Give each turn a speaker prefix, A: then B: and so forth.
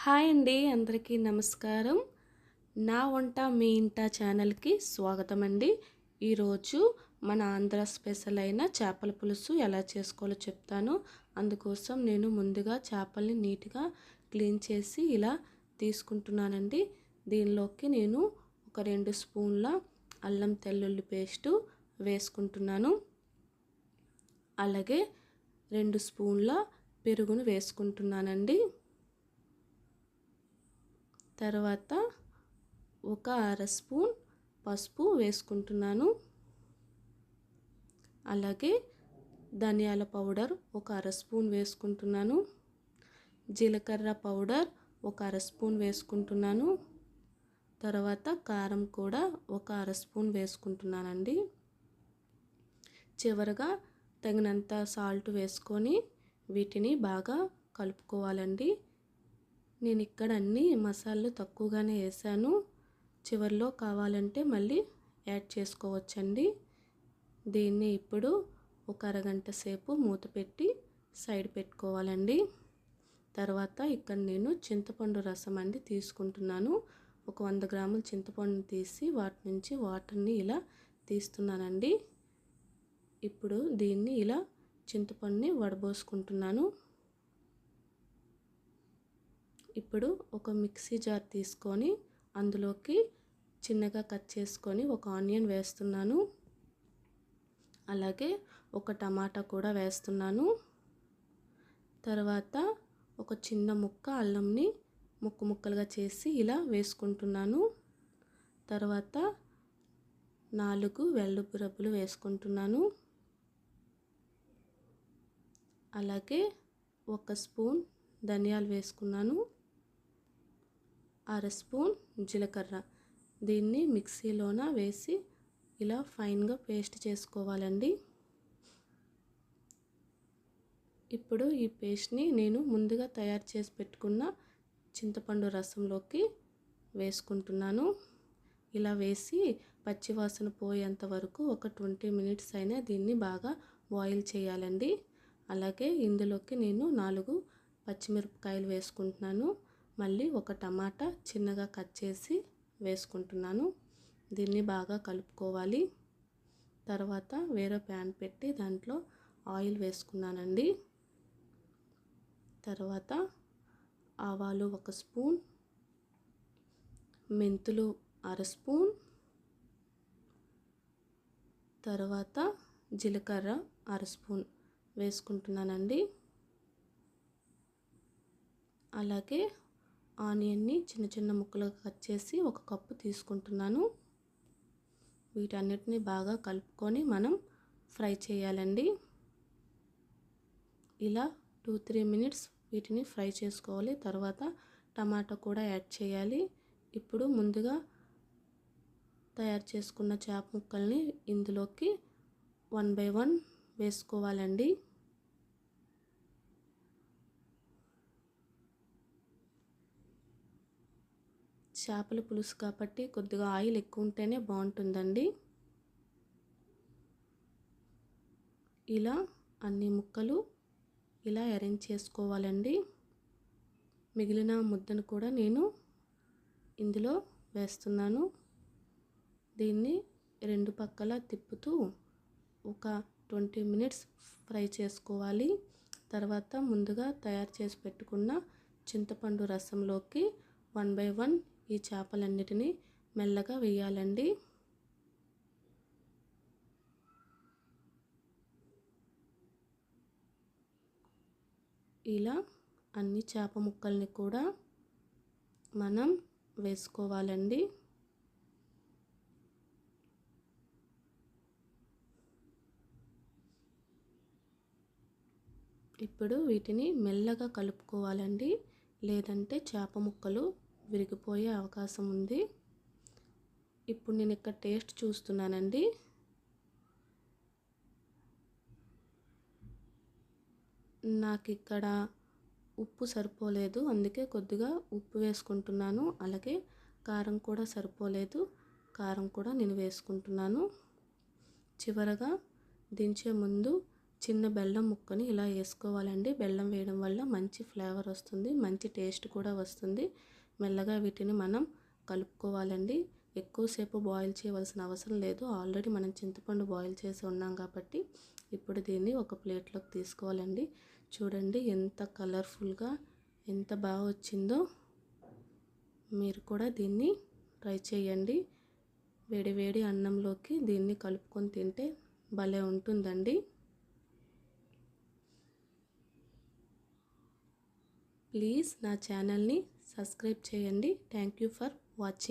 A: Hi అండి, అందరికీ నమస్కారం. నా వంట మీ ఇంట ఛానల్కి స్వాగతం అండి. ఈరోజు మన ఆంధ్ర స్పెషల్ అయిన చేపల పులుసు ఎలా చేసుకోవాలో చెప్తాను. అందుకోసం నేను ముందుగా చేపల్ని నీట్గా క్లీన్ చేసి ఇలా తీసుకుంటున్నానండి. దీనిలోకి నేను ఒక 2 స్పూన్ల అల్లం తెల్లుల్లి పేస్టు వేసుకుంటున్నాను. అలాగే 2 స్పూన్ల పెరుగును వేసుకుంటున్నానండి. తర్వాత ఒక అర స్పూన్ పసుపు వేసుకుంటున్నాను. అలాగే ధనియాల పౌడర్ ఒక అర స్పూన్ వేసుకుంటున్నాను. జీలకర్ర పౌడర్ ఒక అర స్పూన్ వేసుకుంటున్నాను. తర్వాత కారం కూడా ఒక అర స్పూన్ వేసుకుంటున్నానండి. చివరగా తగినంత సాల్ట్ వేసుకొని వీటిని బాగా కలుపుకోవాలండి. నేను ఇక్కడ అన్ని మసాలాలు తక్కువగానే వేసాను. చివరిలో కావాలంటే మళ్ళీ యాడ్ చేసుకోవచ్చండి. దీన్ని ఇప్పుడు ఒక అరగంట సేపు మూత పెట్టి సైడ్ పెట్టుకోవాలండి. తర్వాత ఇక్కడ నేను చింతపండు రసం అండి తీసుకుంటున్నాను. ఒక 100 గ్రాముల చింతపండుని తీసి వాటి నుంచి వాటర్ని ఇలా తీస్తున్నానండి. ఇప్పుడు దీన్ని ఇలా చింతపండుని వడబోసుకుంటున్నాను. ఇప్పుడు ఒక మిక్సీ జార్ తీసుకొని అందులోకి చిన్నగా కట్ చేసుకొని ఒక ఆనియన్ వేస్తున్నాను. అలాగే ఒక టమాటా కూడా వేస్తున్నాను. తర్వాత ఒక చిన్న ముక్క అల్లంని ముక్కలుగా చేసి ఇలా వేసుకుంటున్నాను. తర్వాత 4 వెల్లుల్లి రెబ్బలు వేసుకుంటున్నాను. అలాగే 1 స్పూన్ ధనియాలు వేసుకున్నాను. అర స్పూన్ జీలకర్ర. దీన్ని మిక్సీలోన వేసి ఇలా ఫైన్గా పేస్ట్ చేసుకోవాలండి. ఇప్పుడు ఈ పేస్ట్ని నేను ముందుగా తయారు చేసి పెట్టుకున్న చింతపండు రసంలోకి వేసుకుంటున్నాను. ఇలా వేసి పచ్చివాసన పోయేంత వరకు ఒక 20 మినిట్స్ అయినా దీన్ని బాగా బాయిల్ చేయాలండి. అలాగే ఇందులోకి నేను 4 పచ్చిమిరపకాయలు వేసుకుంటున్నాను. మళ్ళీ ఒక టమాటా చిన్నగా కట్ చేసి వేసుకుంటున్నాను. దీన్ని బాగా కలుపుకోవాలి. తర్వాత వేరే ప్యాన్ పెట్టి దాంట్లో ఆయిల్ వేసుకున్నానండి. తర్వాత ఆవాలు 1 స్పూన్, మెంతులు అర స్పూన్, తర్వాత జీలకర్ర అర స్పూన్ వేసుకుంటున్నానండి. అలాగే ఆనియన్ని చిన్న చిన్న ముక్కలుగా కట్ చేసి 1 కప్పు తీసుకుంటున్నాను. వీటన్నిటిని బాగా కలుపుకొని మనం ఫ్రై చేయాలండి. ఇలా 2-3 మినిట్స్ వీటిని ఫ్రై చేసుకోవాలి. తర్వాత టమాటా కూడా యాడ్ చేయాలి. ఇప్పుడు ముందుగా తయారు చేసుకున్న చేప ముక్కల్ని ఇందులోకి 1 బై 1 వేసుకోవాలండి. చేపల పులుసు కాబట్టి కొద్దిగా ఆయిల్ ఎక్కువ ఉంటేనే బాగుంటుందండి. ఇలా అన్ని ముక్కలు ఇలా అరేంజ్ చేసుకోవాలండి. మిగిలిన ముద్దను కూడా నేను ఇందులో వేస్తున్నాను. దీన్ని 2 పక్కల తిప్పుతూ ఒక 20 మినిట్స్ ఫ్రై చేసుకోవాలి. తర్వాత ముందుగా తయారు చేసి పెట్టుకున్న చింతపండు రసంలోకి 1 బై 1 ఈ చేపలన్నిటినీ మెల్లగా వేయాలండి. ఇలా అన్ని చేప ముక్కల్ని కూడా మనం వేసుకోవాలండి. ఇప్పుడు వీటిని మెల్లగా కలుపుకోవాలండి, లేదంటే చేప ముక్కలు విరిగిపోయే అవకాశం ఉంది. ఇప్పుడు నేను ఇక్కడ టేస్ట్ చూస్తున్నానండి. నాకు ఇక్కడ ఉప్పు సరిపోలేదు, అందుకే కొద్దిగా ఉప్పు వేసుకుంటున్నాను. అలాగే కారం కూడా సరిపోలేదు, కారం కూడా నేను వేసుకుంటున్నాను. చివరగా దించే ముందు చిన్న బెల్లం ముక్కని ఇలా వేసుకోవాలండి. బెల్లం వేయడం వల్ల మంచి ఫ్లేవర్ వస్తుంది, మంచి టేస్ట్ కూడా వస్తుంది. మెల్లగా వీటిని మనం కలుపుకోవాలండి. ఎక్కువసేపు బాయిల్ చేయవలసిన అవసరం లేదు. ఆల్రెడీ మనం చింతపండు బాయిల్ చేసి ఉన్నాం కాబట్టి ఇప్పుడు దీన్ని ఒక ప్లేట్లోకి తీసుకోవాలండి. చూడండి ఎంత కలర్ఫుల్గా ఎంత బాగా వచ్చిందో. మీరు కూడా దీన్ని ట్రై చేయండి. వేడి వేడి అన్నంలోకి దీన్ని కలుపుకొని తింటే భలే ఉంటుందండి. ప్లీజ్ నా ఛానల్ని సబ్స్క్రైబ్ చేయండి. Thank you for watching.